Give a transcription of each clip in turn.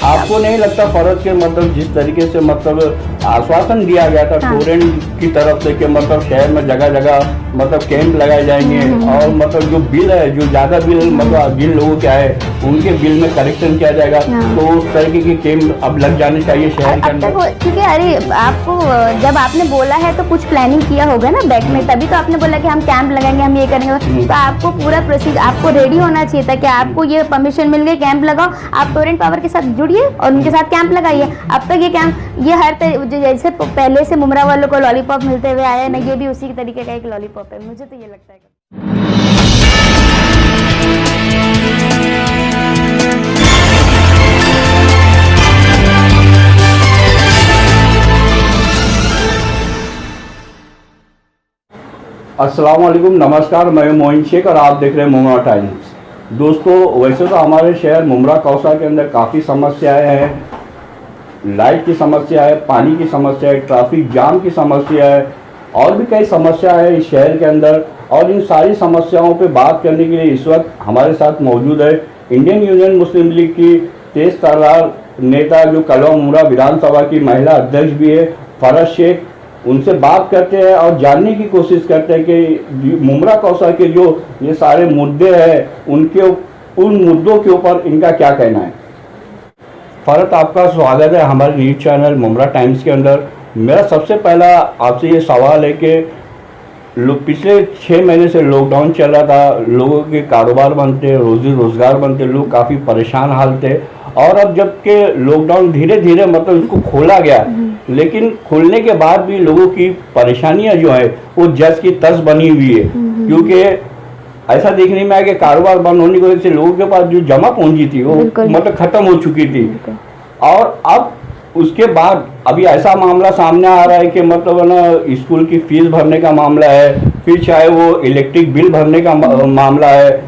आपको नहीं लगता फर्ज के मतलब जिस तरीके से मतलब आश्वासन दिया गया था टोरेंट की तरफ से कि मतलब शहर में जगह जगह मतलब कैंप लगाए जाएंगे और मतलब जो बिल है जो ज्यादा बिल मतलब जिन लोगों के आए उनके बिल में करेक्शन किया जाएगा, तो उस तरीके के कैंप अब लग जाने चाहिए शहर के अंदर। क्योंकि अरे आपको जब आपने बोला है तो कुछ प्लानिंग किया होगा ना बैक में, तभी तो आपने बोला कि हम कैंप लगाएंगे, हम ये करेंगे। तो आपको पूरा प्रोसीजर आपको रेडी होना चाहिए था कि आपको ये परमिशन मिल गई, कैंप लगाओ, आप टोरेंट पावर के साथ जुड़िए और उनके साथ कैंप लगाइए। अब तक ये कैंप ये हर जैसे पहले से मुमरा वालों को लॉलीपॉप मिलते हुए आया ना, ये भी उसी तरीके का एक लॉलीपॉप है, मुझे तो ये लगता है। अस्सलाम वालेकुम, नमस्कार, मैं मोइन शेख और आप देख रहे हैं मुमरा टाइम्स। दोस्तों, वैसे तो हमारे शहर मुमरा कौसा के अंदर काफ़ी समस्याएं हैं, लाइट की समस्या है, पानी की समस्या है, ट्रैफिक जाम की समस्या है और भी कई समस्या है इस शहर के अंदर। और इन सारी समस्याओं पे बात करने के लिए इस वक्त हमारे साथ मौजूद है इंडियन यूनियन मुस्लिम लीग की तेज तर्रार नेता जो कलवा मुमरा विधानसभा की महिला अध्यक्ष भी है, फरज शेख। उनसे बात करते हैं और जानने की कोशिश करते हैं कि मुमरा कौसा के जो ये सारे मुद्दे हैं उन मुद्दों के ऊपर इनका क्या कहना है। फरत, आपका स्वागत है हमारे न्यूज़ चैनल मुमरा टाइम्स के अंदर। मेरा सबसे पहला आपसे ये सवाल है कि पिछले 6 महीने से लॉकडाउन चल रहा था, लोगों के कारोबार बंद थे, रोजी रोजगार बंद थे, लोग काफ़ी परेशान हाल थे। और अब जबकि लॉकडाउन धीरे धीरे मतलब उसको खोला गया, लेकिन खोलने के बाद भी लोगों की परेशानियां जो है वो जस की तस बनी हुई है। क्योंकि ऐसा देखने में आया कि कारोबार बंद होने की वजह से लोगों के पास जो जमा पूंजी थी वो मतलब खत्म हो चुकी थी। और अब उसके बाद अभी ऐसा मामला सामने आ रहा है कि मतलब है ना, स्कूल की फीस भरने का मामला है, फिर चाहे वो इलेक्ट्रिक बिल भरने का मामला है,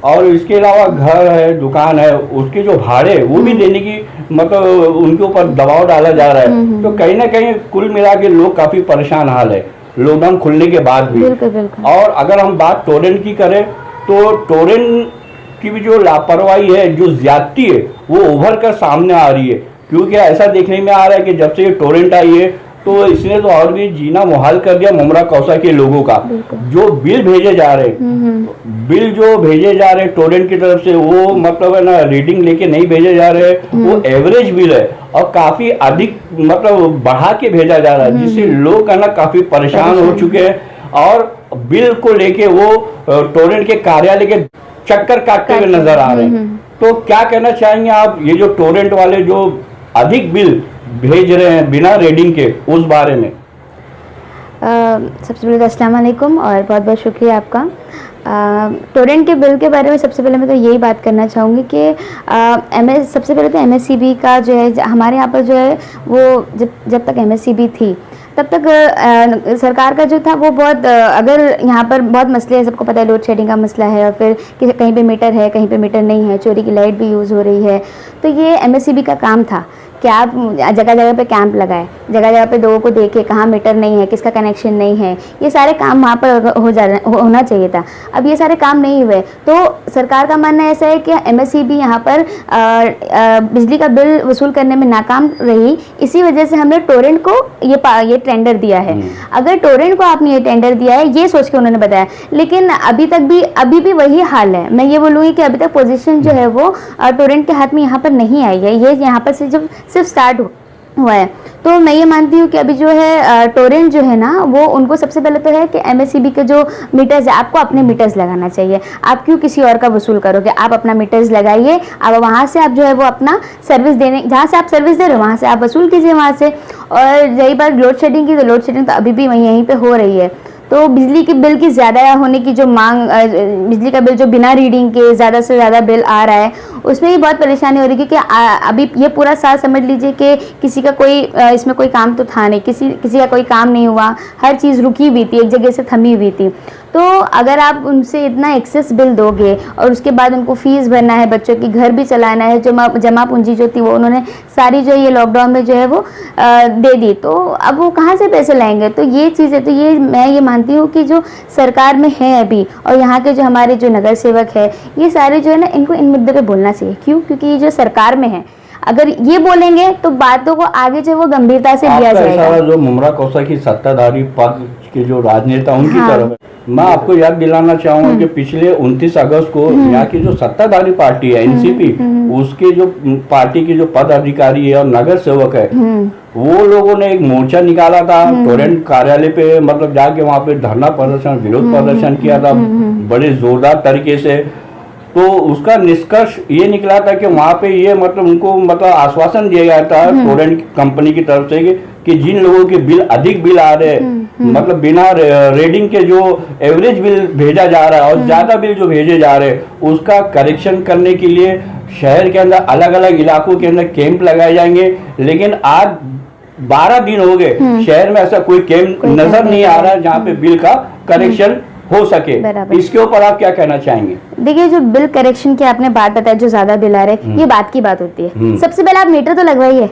और इसके अलावा घर है, दुकान है, उसके जो भाड़े वो भी देने की मतलब उनके ऊपर दबाव डाला जा रहा है। तो कहीं ना कहीं कुल मिला के लोग काफ़ी परेशान हाल है लॉकडाउन खुलने के बाद भी। और अगर हम बात टोरेंट की करें तो टोरेंट की भी जो लापरवाही है, जो ज्यादती है, वो उभर कर सामने आ रही है। क्योंकि ऐसा देखने में आ रहा है कि जब से ये टोरेंट आई है तो इसने तो और भी जीना मुहाल कर दिया मुमरा कौसा के लोगों का। जो बिल भेजे जा रहे हैं टोरेंट की तरफ से, वो मतलब है ना रीडिंग लेके नहीं भेजे जा रहे, वो एवरेज बिल है और काफी अधिक मतलब बढ़ा के भेजा जा रहा है, जिससे लोग है ना काफी परेशान हो चुके हैं। और बिल को लेके वो टोरेंट के कार्यालय के चक्कर काटते हुए नजर आ रहे हैं। तो क्या कहना चाहेंगे आप, ये जो टोरेंट वाले जो अधिक बिल भेज रहे हैं बिना रीडिंग के, उस बारे में? सबसे पहले तो अस्सलाम वालेकुम और बहुत बहुत शुक्रिया आपका। टोरेंट के बिल के बारे में सबसे पहले मैं तो यही बात करना चाहूँगी कि सबसे पहले तो MSCB का जो है हमारे यहाँ पर जो है वो जब तक MSCB थी तब तक सरकार का जो था वो बहुत अगर यहाँ पर बहुत मसले हैं, सबको पता है, लोड शेडिंग का मसला है और फिर कहीं पे मीटर है, कहीं पे मीटर नहीं है, चोरी की लाइट भी यूज़ हो रही है। तो ये MSCB का काम था कि आप जगह जगह पे कैंप लगाए, जगह जगह पे लोगों को देखे कहाँ मीटर नहीं है, किसका कनेक्शन नहीं है, ये सारे काम वहाँ पर होना चाहिए था। अब ये सारे काम नहीं हुए तो सरकार का मानना ऐसा है कि MSCB यहाँ पर बिजली का बिल वसूल करने में नाकाम रही, इसी वजह से हमने टोरेंट को ये टेंडर दिया है। अगर टोरेंट को आपने ये टेंडर दिया है ये सोच के उन्होंने बताया, लेकिन अभी भी वही हाल है। मैं ये बोलूँगी कि अभी तक पोजीशन जो है वो टोरेंट के हाथ में यहाँ पर नहीं आई है, ये यहाँ पर से जब सिर्फ स्टार्ट हुआ है। तो मैं ये मानती हूँ कि अभी जो है टोरेंट जो है ना वो उनको सबसे पहले तो है कि MSCB के जो मीटर्स है, आपको अपने मीटर्स लगाना चाहिए। आप क्यों किसी और का वसूल करोगे, आप अपना मीटर्स लगाइए, अब वहाँ से आप जो है वो अपना सर्विस देने, जहाँ से आप सर्विस दे रहे हो वहाँ से आप वसूल कीजिए वहाँ से। और रही बात लोड शेडिंग की, तो लोड शेडिंग तो अभी भी यहीं पर हो रही है। तो बिजली के बिल की ज़्यादा होने की जो मांग, बिजली का बिल जो बिना रीडिंग के ज़्यादा से ज़्यादा बिल आ रहा है, उसमें भी बहुत परेशानी हो रही है। क्योंकि अभी ये पूरा साल समझ लीजिए कि किसी का कोई इसमें कोई काम तो था नहीं, किसी का कोई काम नहीं हुआ, हर चीज़ रुकी हुई थी, एक जगह से थमी हुई थी। तो अगर आप उनसे इतना एक्सेस बिल दोगे और उसके बाद उनको फीस भरना है, बच्चों की घर भी चलाना है, जमा पूंजी जो थी वो उन्होंने सारी जो ये लॉकडाउन में जो है वो दे दी, तो अब वो कहाँ से पैसे लाएंगे। तो ये चीज़ है, तो ये मैं ये मानती हूँ कि जो सरकार में है अभी और यहाँ के जो हमारे जो नगर सेवक है, ये सारे जो है ना, इनको इन मुद्दे पे बोलना चाहिए। क्यों? क्योंकि ये जो सरकार में है, अगर ये बोलेंगे तो बातों को आगे जो वो गंभीरता से लिया आपका जाएगा। इशारा जो मुमरा कौसा की सत्ताधारी पद के जो राजनेता उनकी हाँ। तरफ है। मैं आपको याद दिलाना चाहूंगा कि पिछले 29 अगस्त को यहाँ की जो सत्ताधारी पार्टी है एनसीपी, उसके जो पार्टी के जो पद अधिकारी है और नगर सेवक है, वो लोगों ने एक मोर्चा निकाला था टोरेंट कार्यालय पे, मतलब जाके वहां पे धरना प्रदर्शन, विरोध प्रदर्शन किया था बड़े जोरदार तरीके से। तो उसका निष्कर्ष ये निकला था कि वहां पे ये मतलब उनको मतलब आश्वासन दिया गया था टोरेंट कंपनी की तरफ से कि जिन लोगों के बिल अधिक बिल आ रहे हैं, मतलब बिना रेडिंग के जो एवरेज बिल भेजा जा रहा है और ज्यादा बिल जो भेजे जा रहे हैं, उसका करेक्शन करने के लिए शहर के अंदर अलग अलग इलाकों के अंदर कैंप लगाए जाएंगे। लेकिन आज 12 दिन हो गए, शहर में ऐसा कोई कैंप नजर नहीं आ रहा है जहाँ पे बिल का करेक्शन हो सके। बराबर। इसके ऊपर आप क्या कहना चाहेंगे? देखिए, जो बिल करेक्शन की आपने बात बताई, जो ज्यादा बिल आ रहे हैं, ये बात की बात होती है। सबसे पहले आप मीटर तो लगवाइए,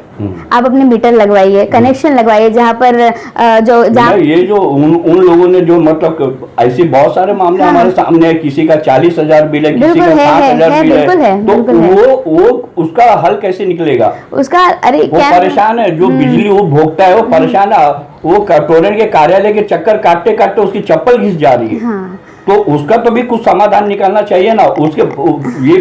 आप अपने मीटर लगवाइए, कनेक्शन लगवाइए, जहाँ पर जहाँ ये जो उन लोगों ने जो मतलब ऐसे बहुत सारे मामले हमारे सामने है, किसी का 40,000 बिल है, किसी का 60,000 बिल है, तो वो उसका हल कैसे निकलेगा? उसका अरे वो परेशान है, जो बिजली उपभोक्ता है वो परेशान है, वो टोरेंट के कार्यालय के चक्कर काटते काटते उसकी चप्पल घिस जा रही है। तो उसका तो भी कुछ समाधान निकालना चाहिए ना। उसके ये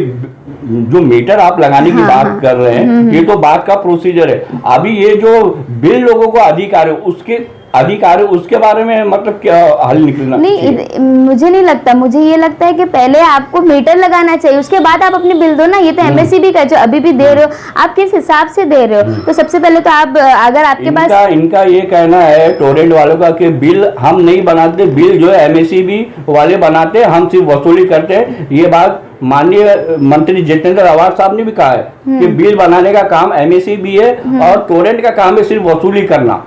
जो मीटर आप लगाने की बात कर रहे हैं, ये तो बात का प्रोसीजर है। अभी ये जो बिल लोगों को अधिकार है उसके बारे में मतलब क्या हल निकलना नहीं, मुझे नहीं लगता। मुझे ये लगता है कि पहले आपको मीटर लगाना चाहिए, उसके बाद आप अपने बिल दो ना। ये तो एमएससीबी का जो अभी भी दे रहे हो, आप किस हिसाब से दे रहे हो? तो सबसे पहले तो आप अगर आपके पास इनका ये कहना है टोरेंट वालों का कि बिल हम नहीं बनाते, बिल जो है एमएससीबी वाले बनाते, हम सिर्फ वसूली करते हैं। ये बात माननीय मंत्री जितेंद्र आवाज साहब ने भी कहा है कि बिल बनाने का काम एमएससीबी है और टोरेंट का काम है सिर्फ वसूली करना।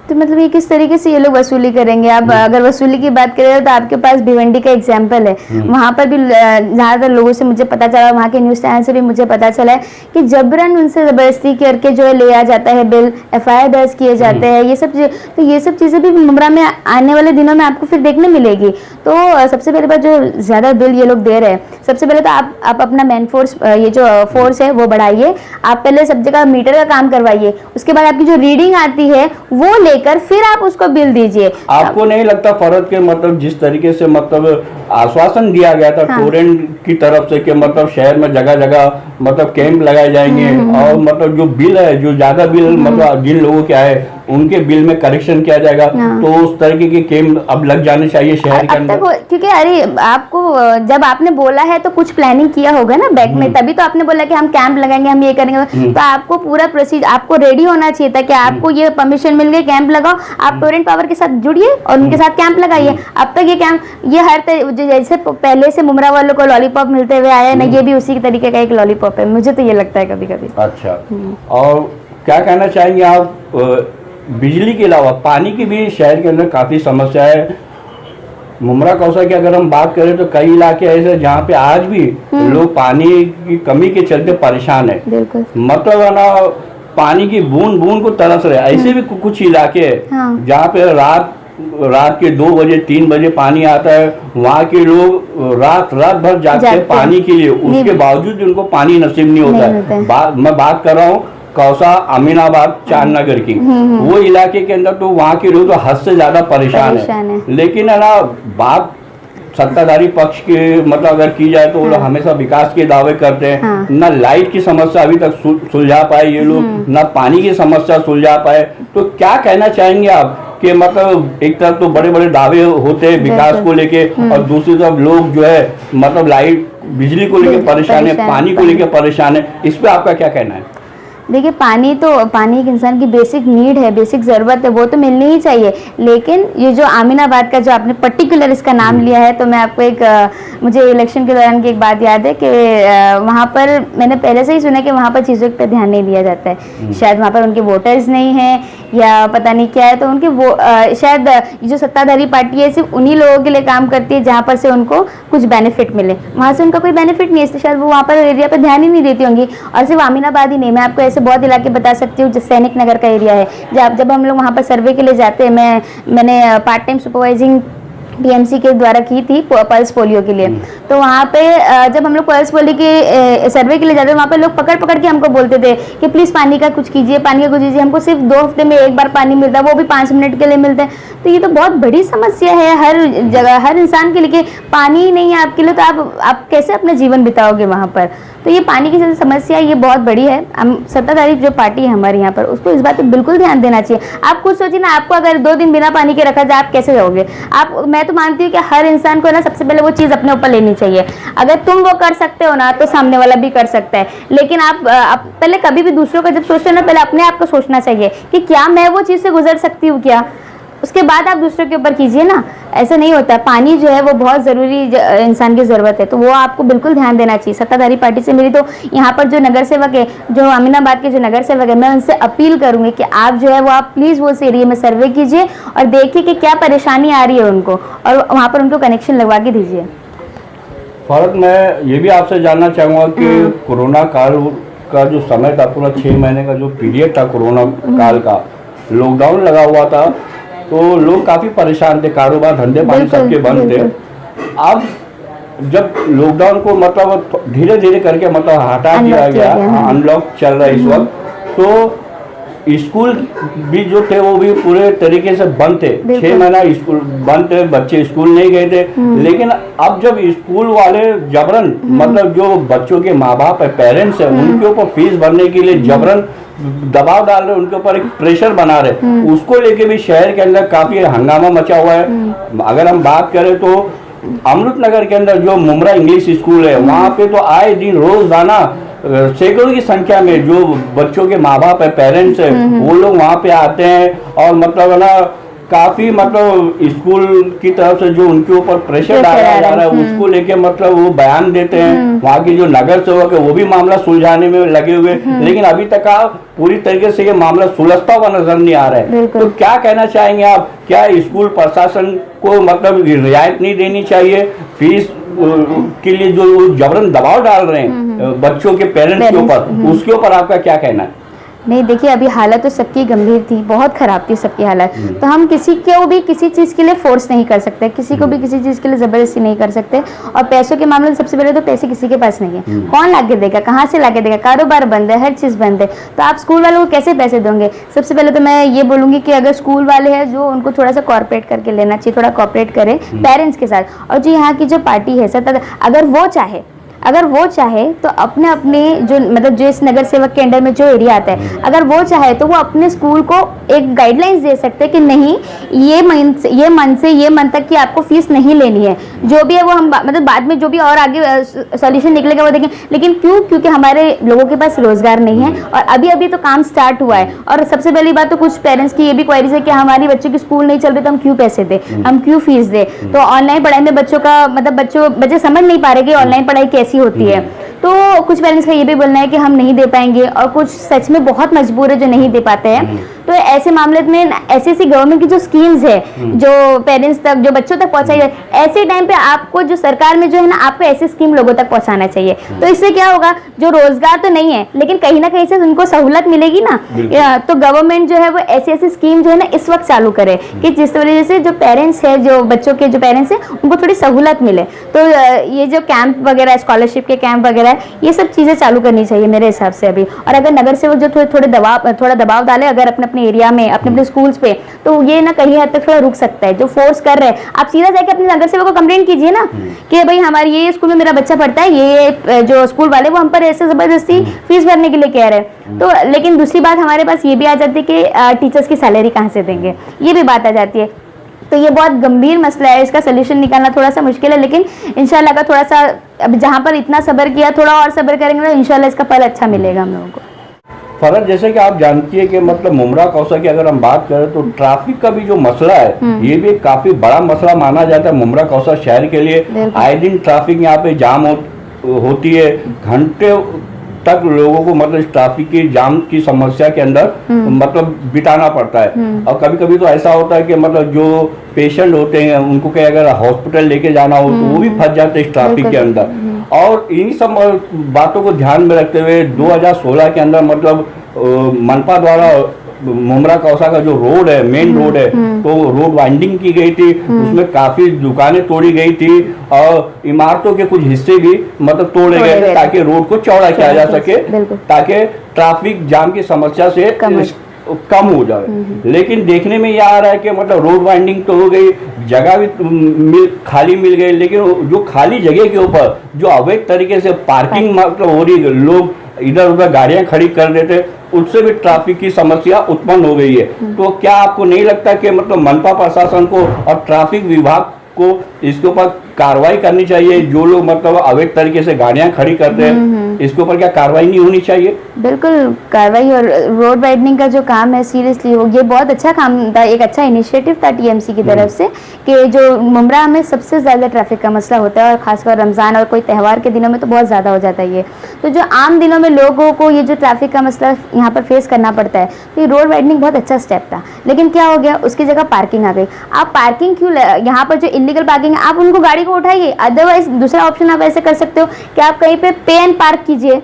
तो मतलब ये किस तरीके से ये लोग वसूली करेंगे? आप अगर वसूली की बात करें तो आपके पास भिवंडी का एग्जाम्पल है, वहां पर भी ज्यादातर लोगों से मुझे पता चला, वहां के न्यूज चैनल से भी मुझे पता चला है कि जबरन उनसे जबरदस्ती करके जो है लिया जाता है बिल, एफआईआर दर्ज किए जाते हैं, ये सब तो ये सब चीजें भी मुमरा में आने वाले दिनों में आपको फिर देखने मिलेगी। तो सबसे पहले बात, जो ज्यादा बिल ये लोग दे रहे हैं, सबसे पहले तो आप अपना मैन फोर्स, ये जो फोर्स है वो बढ़ाइए। आप पहले सब जगह मीटर का काम करवाइए, उसके बाद आपकी जो रीडिंग आती है वो लेकर फिर आप उसको बिल दीजिए। आपको नहीं लगता फरद के मतलब जिस तरीके से मतलब आश्वासन दिया गया था टोरेंट की तरफ से कि मतलब शहर में जगह जगह मतलब कैंप लगाए जाएंगे और मतलब जो बिल है, जो ज्यादा बिल मतलब जिन लोगों के आए उनके बिल में करेक्शन किया जाएगा, तो उस तरीके के कैंप अब लग जाने चाहिए शहर के अंदर? क्योंकि अरे आपको जब आपने बोला है तो कुछ प्लानिंग किया होगा ना बैक में, तभी तो आपने बोला कि हम कैंप लगाएंगे, हम ये करेंगे। तो आपको पूरा प्रोसीजर, आपको रेडी होना चाहिए था कि आपको ये परमिशन मिल गई, कैंप लगाओ, आप टोरेंट पावर के साथ जुड़िए और उनके साथ कैंप लगाइए। अब तक ये कैंप, ये हर जैसे पहले से मुमरा वालों को लॉलीपॉप मिलते हुए आया ना, ये भी उसी तरीके का एक लॉलीपॉप है, मुझे तो ये लगता है कभी कभी। अच्छा, और क्या कहना चाहेंगे आप? बिजली के अलावा पानी की भी शहर के अंदर काफी समस्या है। मुमरा कौसा की अगर हम बात करें तो कई इलाके ऐसे जहाँ पे आज भी लोग पानी की कमी के चलते परेशान है, मतलब है ना, पानी की बूंद बूंद को तरस रहे। ऐसे भी कुछ इलाके हैं जहाँ पे रात के 2 बजे 3 बजे पानी आता है, वहाँ के लोग रात भर जागते हैं पानी के लिए, उसके बावजूद उनको पानी नसीब नहीं होता है। मैं बात कर रहा हूँ कौसा, अमीनाबाद, चांदनगर की, वो इलाके के अंदर तो वहाँ के लोग तो हद से ज्यादा परेशान है। लेकिन है ना, बात सत्ताधारी पक्ष के मतलब अगर की जाए तो वो लोग हमेशा विकास के दावे करते हैं। ना लाइट की समस्या अभी तक सुलझा पाए ये लोग, ना पानी की समस्या सुलझा पाए। तो क्या कहना चाहेंगे आप कि मतलब एक तरफ तो बड़े बड़े दावे होते हैं विकास को लेके और दूसरी तरफ लोग जो है मतलब लाइट बिजली को लेके परेशान है, पानी को लेके परेशान है, इस पे आपका क्या कहना है? देखिए, पानी एक इंसान की बेसिक नीड है, बेसिक ज़रूरत है, वो तो मिलनी ही चाहिए। लेकिन ये जो अमीनाबाद का जो आपने पर्टिकुलर इसका नाम लिया है, तो मैं आपको मुझे इलेक्शन के दौरान की एक बात याद है कि वहाँ पर मैंने पहले से ही सुना कि वहाँ पर चीज़ों पर ध्यान नहीं दिया जाता है। शायद वहाँ पर उनके वोटर्स नहीं हैं या पता नहीं क्या है, तो उनके वो शायद ये जो सत्ताधारी पार्टी है सिर्फ उन्हीं लोगों के लिए काम करती है जहाँ पर से उनको कुछ बेनिफिट मिले। वहाँ से उनका कोई बेनिफिट नहीं है, तो शायद वो वहाँ पर एरिया पर ध्यान ही नहीं देती होंगी। और सिर्फ अमीनाबाद ही नहीं, मैं आपको बहुत इलाके बता सकती हूँ, जो सैनिक नगर का एरिया है, जब हम लोग वहाँ पर सर्वे के लिए जाते हैं, मैंने पार्ट टाइम सुपरवाइजिंग बीएमसी के द्वारा की थी पल्स पोलियो के लिए। तो वहाँ पे जब हम लोग पल्स पोलियो के सर्वे के लिए जाते थे, वहाँ पे लोग पकड़ पकड़ के हमको बोलते थे कि प्लीज़ पानी का कुछ कीजिए, पानी का कुछ कीजिए। हमको सिर्फ 2 हफ्ते में एक बार पानी मिलता है, वो भी 5 मिनट के लिए मिलता है। तो ये तो बहुत बड़ी समस्या है हर जगह, हर इंसान के लिए। पानी ही नहीं है आपके लिए तो आप कैसे अपना जीवन बिताओगे वहाँ पर। तो ये पानी की समस्या ये बहुत बड़ी है। हम सत्ताधारी जो पार्टी है हमारे यहाँ पर, उसको इस बात पे बिल्कुल ध्यान देना चाहिए। आप खुद सोचिए ना, आपको अगर 2 दिन बिना पानी के रखा जाए, आप कैसे रहोगे? मैं तो मानती हूँ कि हर इंसान को ना सबसे पहले वो चीज़ अपने ऊपर लेनी चाहिए। अगर तुम वो कर सकते हो ना, तो सामने वाला भी कर सकता है। लेकिन आप पहले कभी भी दूसरों का जब सोचते हो ना, पहले अपने आप को सोचना चाहिए कि क्या मैं वो चीज़ से गुजर सकती हूँ क्या, उसके बाद आप दूसरों के ऊपर कीजिए ना। ऐसा नहीं होता। पानी जो है वो बहुत ज़रूरी इंसान की ज़रूरत है, तो वो आपको बिल्कुल ध्यान देना चाहिए। सत्ताधारी पार्टी से मेरी तो यहाँ पर जो नगर सेवक है, जो अमीनाबाद के जो नगर सेवक है, मैं उनसे अपील करूँगी कि आप जो है वो आप प्लीज़ वो उस एरिया में सर्वे कीजिए और देखिए कि क्या परेशानी आ रही है उनको, और वहाँ पर उनको कनेक्शन लगवा के दीजिए। फर्क मैं ये भी आपसे जानना चाहूँगा कि कोरोना काल का जो समय था, पूरा 6 महीने का जो पीरियड था कोरोना काल का, लॉकडाउन लगा हुआ था, तो लोग काफ़ी परेशान थे, कारोबार धंधे पानी सबके बंद थे। अब जब लॉकडाउन को मतलब धीरे धीरे करके मतलब हटा दिया गया, अनलॉक चल रहा है इस वक्त, तो स्कूल भी जो थे वो भी पूरे तरीके से बंद थे। 6 महीना स्कूल बंद थे, बच्चे स्कूल नहीं गए थे। लेकिन अब जब स्कूल वाले जबरन मतलब जो बच्चों के माँ बाप है, पेरेंट्स है, उनके ऊपर फीस भरने के लिए जबरन दबाव डाल रहे, उनके ऊपर एक प्रेशर बना रहे, उसको लेके भी शहर के अंदर काफी हंगामा मचा हुआ है। अगर हम बात करें तो अमृतनगर के अंदर जो मुमरा इंग्लिश स्कूल है, वहाँ पे तो आए दिन रोजाना सैकड़ों की संख्या में जो बच्चों के माँ बाप है, पेरेंट्स है, वो लोग वहाँ पे आते हैं और मतलब ना काफी मतलब स्कूल की तरफ से जो उनके ऊपर प्रेशर डाला जा रहा है, उसको लेके मतलब वो बयान देते हैं। वहाँ की जो नगर सेवक है वो भी मामला सुलझाने में लगे हुए, लेकिन अभी तक आप पूरी तरीके से ये मामला सुलझता हुआ नजर नहीं आ रहा है। तो क्या कहना चाहेंगे आप, क्या स्कूल प्रशासन को मतलब रियायत नहीं देनी चाहिए? फीस के लिए जो जबरन दबाव डाल रहे हैं बच्चों के पेरेंट्स के ऊपर, उसके ऊपर आपका क्या कहना है? नहीं, देखिए अभी हालत तो सबकी गंभीर थी, बहुत ख़राब थी सबकी हालत। तो हम किसी को भी किसी चीज़ के लिए फोर्स नहीं कर सकते, किसी को भी किसी चीज़ के लिए ज़बरदस्ती नहीं कर सकते। और पैसों के मामले में सबसे पहले तो पैसे किसी के पास नहीं है, कौन ला के देगा, कहाँ से ला के देगा? कारोबार बंद है, हर चीज़ बंद है, तो आप स्कूल वालों को कैसे पैसे दोगे? सबसे पहले तो मैं ये बोलूँगी कि अगर स्कूल वाले हैं जो, उनको थोड़ा सा कॉर्पोरेट करके लेना चाहिए, थोड़ा कॉर्पोरेट करें पेरेंट्स के साथ। और जो यहाँ की जो पार्टी है सत्ता, अगर वो चाहे तो अपने जो मतलब जो इस नगर सेवक के अंडर में जो एरिया आता है, अगर वो चाहे तो वो अपने स्कूल को एक गाइडलाइंस दे सकते हैं कि नहीं, ये मंथ तक की आपको फीस नहीं लेनी है। जो भी है वो हम मतलब बाद में जो भी और आगे सॉल्यूशन निकलेगा वो देखें। लेकिन क्योंकि हमारे लोगों के पास रोजगार नहीं है और अभी तो काम स्टार्ट हुआ है। और सबसे पहली बात तो कुछ पेरेंट्स की ये भी क्वेरीज है कि हमारी बच्चों की स्कूल नहीं चल रही तो हम क्यों पैसे दें, हम क्यों फीस दें। तो ऑनलाइन पढ़ाई में बच्चों का मतलब बच्चे समझ नहीं पा रहे कि ऑनलाइन पढ़ाई कैसी होती है। तो कुछ पेरेंट्स का ये भी बोलना है कि हम नहीं दे पाएंगे, और कुछ सच में बहुत मजबूर है जो नहीं दे पाते हैं। तो ऐसे मामले में ऐसी गवर्नमेंट की जो स्कीम्स है जो पेरेंट्स तक, जो बच्चों तक पहुंचाई जाए, ऐसे टाइम पे आपको जो सरकार में जो है ना, आपको ऐसी स्कीम लोगों तक पहुंचाना चाहिए। तो इससे क्या होगा, जो रोजगार तो नहीं है लेकिन कहीं ना कहीं से उनको सहूलत मिलेगी ना। तो गवर्नमेंट जो है वो ऐसी स्कीम जो है ना इस वक्त चालू करे कि जिस वजह से जो पेरेंट्स है, जो बच्चों के जो पेरेंट्स है, उनको थोड़ी सहूलत मिले। तो ये जो कैंप वगैरह, स्कॉलरशिप के कैंप वगैरह, ये सब चीजें चालू करनी चाहिए मेरे हिसाब से अभी। और अगर नगर सेवक जो थोड़ा दबाव डाले अगर अपने एरिया में, अपने स्कूल्स पे, तो ये ना कहीं हद तक थोड़ा रुक सकता है। जो फोर्स कर रहे हैं, आप सीधा जाके अपने नगर सेवक को कंप्लेंट कीजिए ना कि भाई हमारे ये स्कूल में मेरा बच्चा पढ़ता है, ये जो स्कूल वाले वो हम पर ऐसे जबरदस्ती फीस भरने के लिए कह रहे हैं। तो लेकिन दूसरी बात हमारे पास ये भी आ जाती है कि टीचर्स की सैलरी कहाँ से देंगे, ये भी बात आ जाती है। तो ये बहुत गंभीर मसला है, इसका सोल्यूशन निकालना थोड़ा सा मुश्किल है। लेकिन इंशाल्लाह का थोड़ा सा, अब जहाँ पर इतना सब्र किया, थोड़ा और सब्र करेंगे तो इंशाल्लाह इसका फल अच्छा मिलेगा हम लोगों को। फरज, जैसे कि आप जानती है कि मतलब मुमरा कौसा की अगर हम बात करें तो ट्रैफिक का भी जो मसला है ये भी काफी बड़ा मसला माना जाता है मुमरा कौसा शहर के लिए। आए दिन ट्रैफिक यहाँ पे जाम होती है, घंटे तक लोगों को मतलब ट्रैफिक की जाम की समस्या के अंदर मतलब बिताना पड़ता है। और कभी कभी तो ऐसा होता है कि मतलब जो पेशेंट होते हैं उनको कहीं अगर हॉस्पिटल लेके जाना हो तो वो भी फंस जाते हैं इस ट्रैफिक के अंदर। और इन्हीं सब बातों को ध्यान में रखते हुए 2016 के अंदर मतलब मनपा द्वारा मुमरा कौसा का जो रोड है, मेन रोड है, तो रोड वाइंडिंग की गई थी, उसमें काफी दुकानें तोड़ी गई थी और इमारतों के कुछ हिस्से भी मतलब तोड़े गए थे ताकि रोड को चौड़ा किया जा सके, ताकि ट्रैफिक जाम की समस्या से कम हो जाए। लेकिन देखने में यह आ रहा है कि मतलब रोड वाइंडिंग तो हो गई, जगह भी खाली मिल गई, लेकिन जो खाली जगह के ऊपर जो अवैध तरीके से पार्किंग मतलब हो रही है, लोग इधर उधर गाड़ियां खड़ी कर देते, उससे भी ट्रैफिक की समस्या उत्पन्न हो गई है। तो क्या आपको नहीं लगता कि मतलब मनपा प्रशासन को और ट्रैफिक विभाग को इसके ऊपर कार्रवाई करनी चाहिए? जो लोग मतलब अवैध तरीके से गाड़ियां खड़ी करते हैं, इसके ऊपर क्या कार्रवाई नहीं होनी चाहिए? बिल्कुल कार्रवाई, और रोड वाइडनिंग का जो काम है सीरियसली ये बहुत अच्छा काम था, एक अच्छा इनिशिएटिव था टीएमसी की तरफ से, कि जो मुमरा में सबसे ज़्यादा ट्रैफिक का मसला होता है और खासकर रमज़ान और कोई त्यौहार के दिनों में तो बहुत ज़्यादा हो जाता है ये। तो जो आम दिनों में लोगों को ये जो ट्रैफिक का मसला यहाँ पर फेस करना पड़ता है, तो ये रोड वाइडनिंग बहुत अच्छा स्टेप था। लेकिन क्या हो गया, उसकी जगह पार्किंग आ गई। आप पार्किंग क्यों, यहाँ पर जो इलीगल पार्किंग है आप उनको गाड़ी को उठाइए, अदरवाइज दूसरा ऑप्शन आप ऐसे कर सकते हो कि आप कहीं पे पे एंड पार्क कीजिए,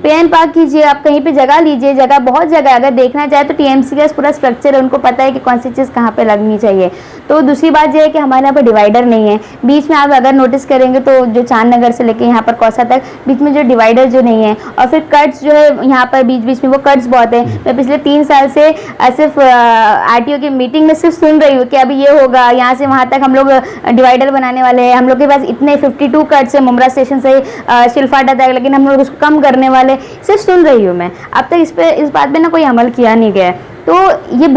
पे एंड पार्क कीजिए, आप कहीं पे जगह लीजिए। जगह बहुत जगह, अगर देखना चाहे तो टीएमसी का पूरा स्ट्रक्चर है, उनको पता है कि कौन सी चीज़ कहाँ पे लगनी चाहिए। तो दूसरी बात यह है कि हमारे यहाँ पर डिवाइडर नहीं है बीच में। आप अगर नोटिस करेंगे तो जो चांद नगर से लेके यहाँ पर कौसा तक बीच में जो डिवाइडर जो नहीं है, और फिर कट्स जो है यहाँ पर बीच बीच में वो कट्स बहुत है। मैं पिछले 3 साल से सिर्फ आरटीओ की मीटिंग में सिर्फ सुन रही हूँ कि अभी ये होगा, यहाँ से वहाँ तक हम लोग डिवाइडर बनाने वाले हैं, हम लोग के पास इतने 52 कट्स है मुमरा स्टेशन से शिलफाटा तक, लेकिन हम लोग उसको कम करने वाले, सिर्फ सुन रही हूँ मैं। अब तक इस बात पे ना कोई अमल किया नहीं गया। तो ये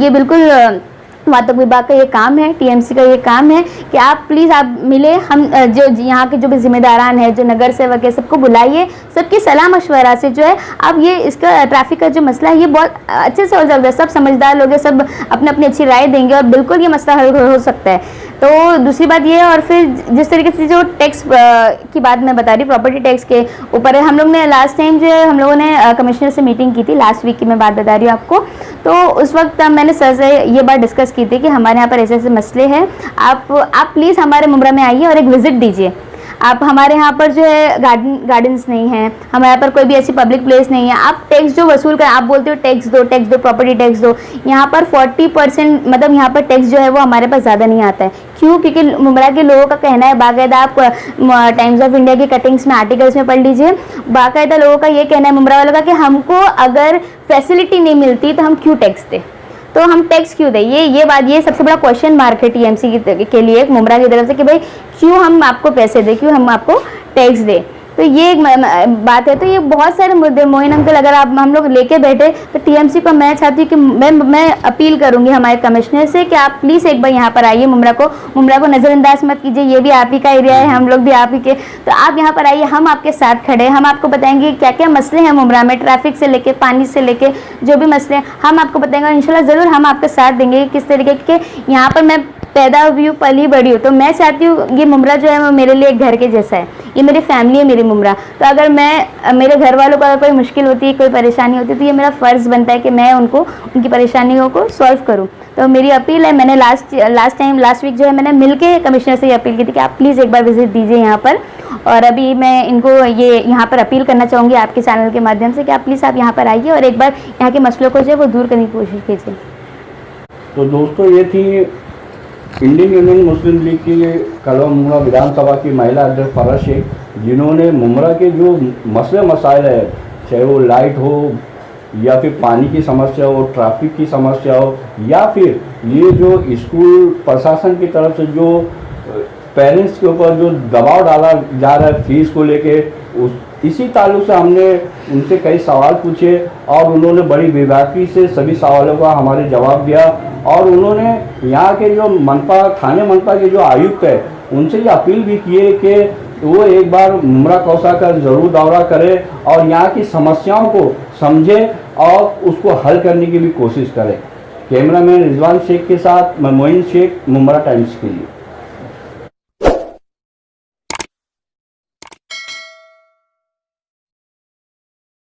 बिल्कुल वातक विभाग का ये काम है, टीएमसी का ये काम है कि आप प्लीज़ आप मिले, हम जो यहाँ के जो भी जिम्मेदारान है, जो नगर सेवक है, सबको बुलाइए, सबकी सलाह मशवरा से जो है आप ये इसका ट्रैफिक का जो मसला है ये बहुत अच्छे से हो जाएगा। सब समझदार लोग हैं, सब अपने अपनी अच्छी राय देंगे और बिल्कुल ये मसला हल हो सकता है। तो दूसरी बात ये है, और फिर जिस तरीके से जो टैक्स की बात मैं बता रही, प्रॉपर्टी टैक्स के ऊपर है, हम लोग ने लास्ट टाइम जो है हम लोगों ने कमिश्नर से मीटिंग की थी, लास्ट वीक की मैं बात बता रही हूँ आपको। तो उस वक्त मैंने सर से ये बात डिस्कस की थी कि हमारे यहाँ पर ऐसे ऐसे मसले हैं, आप प्लीज़ हमारे मुमरा में आइए और एक विजिट दीजिए। आप हमारे यहाँ पर जो है गार्डन्स नहीं है, हमारे यहाँ पर कोई भी ऐसी पब्लिक प्लेस नहीं है। आप टैक्स जो वसूल कर, आप बोलते हो टैक्स दो, प्रॉपर्टी टैक्स दो, यहाँ पर 40% मतलब यहाँ पर टैक्स जो है वो हमारे पास ज़्यादा नहीं आता है। क्यों? क्योंकि मुमरा के लोगों का कहना है, बाकायदा आप टाइम्स ऑफ इंडिया की कटिंग्स में आर्टिकल्स में पढ़ लीजिए, बाकायदा लोगों का ये कहना है मुमरा वालों का कि हमको अगर फैसिलिटी नहीं मिलती तो हम क्यों टैक्स दें, तो हम टैक्स क्यों दें। ये बात, ये सबसे बड़ा क्वेश्चन मार्क है टीएमसी के लिए मुमरा की तरफ से कि भाई क्यों हम आपको पैसे दें, क्यों हम आपको टैक्स दें। तो ये एक बात है। तो ये बहुत सारे मुद्दे मोइन अंकल अगर आप हम लोग लेके बैठे तो टीएमसी को मैं चाहती हूँ कि मैं अपील करूँगी हमारे कमिश्नर से कि आप प्लीज़ एक बार यहाँ पर आइए, मुमरा को नज़रअंदाज मत कीजिए, ये भी आप ही का एरिया है, हम लोग भी आप ही के। तो आप यहाँ पर आइए, हम आपके साथ खड़े हैं, हम आपको बताएंगे क्या क्या मसले हैं मुमरा में, ट्रैफिक से लेके पानी से लेके जो भी मसले हैं हम आपको बताएंगे। इंशाल्लाह ज़रूर हम आपका साथ देंगे। किस तरीके के यहाँ पर मैं पैदा हुई हूँ, पली बड़ी हूँ, तो मैं चाहती हूँ ये मुमरा जो है वो मेरे लिए एक घर के जैसा है, ये मेरी फैमिली है मेरी मुमरा। तो अगर मेरे घर वालों को अगर कोई मुश्किल होती है, कोई परेशानी होती है, तो ये मेरा फ़र्ज़ बनता है कि मैं उनकी परेशानियों को सॉल्व करूँ। तो मेरी अपील है, मैंने लास्ट वीक जो है मैंने मिल के कमिश्नर से ये अपील की थी कि आप प्लीज़ एक बार विज़िट दीजिए यहाँ पर। और अभी मैं इनको ये यहाँ पर अपील करना चाहूँगी आपके चैनल के माध्यम से कि आप प्लीज़ आप यहाँ पर आइए और एक बार यहाँ के मसलों को जो है वो दूर करने की कोशिश कीजिए। तो दोस्तों ये थी इंडियन यूनियन मुस्लिम लीग की कलवा मुमरा विधानसभा की महिला अध्यक्ष फरह शेख, जिन्होंने मुमरा के जो मसले मसाइल है, चाहे वो लाइट हो या फिर पानी की समस्या हो, ट्रैफिक की समस्या हो, या फिर ये जो स्कूल प्रशासन की तरफ से जो पेरेंट्स के ऊपर जो दबाव डाला जा रहा है फीस को लेके, इसी ताल्लुक से हमने उनसे कई सवाल पूछे और उन्होंने बड़ी बेबाकी से सभी सवालों का हमारे जवाब दिया। और उन्होंने यहाँ के जो थाने मनपा के जो आयुक्त है उनसे ये अपील भी की है कि वो एक बार मुमरा कौसा का ज़रूर दौरा करे और यहाँ की समस्याओं को समझे और उसको हल करने की भी कोशिश करे। कैमरामैन रिजवान शेख के साथ मैं मोइन शेख, मुमरा टाइम्स के लिए।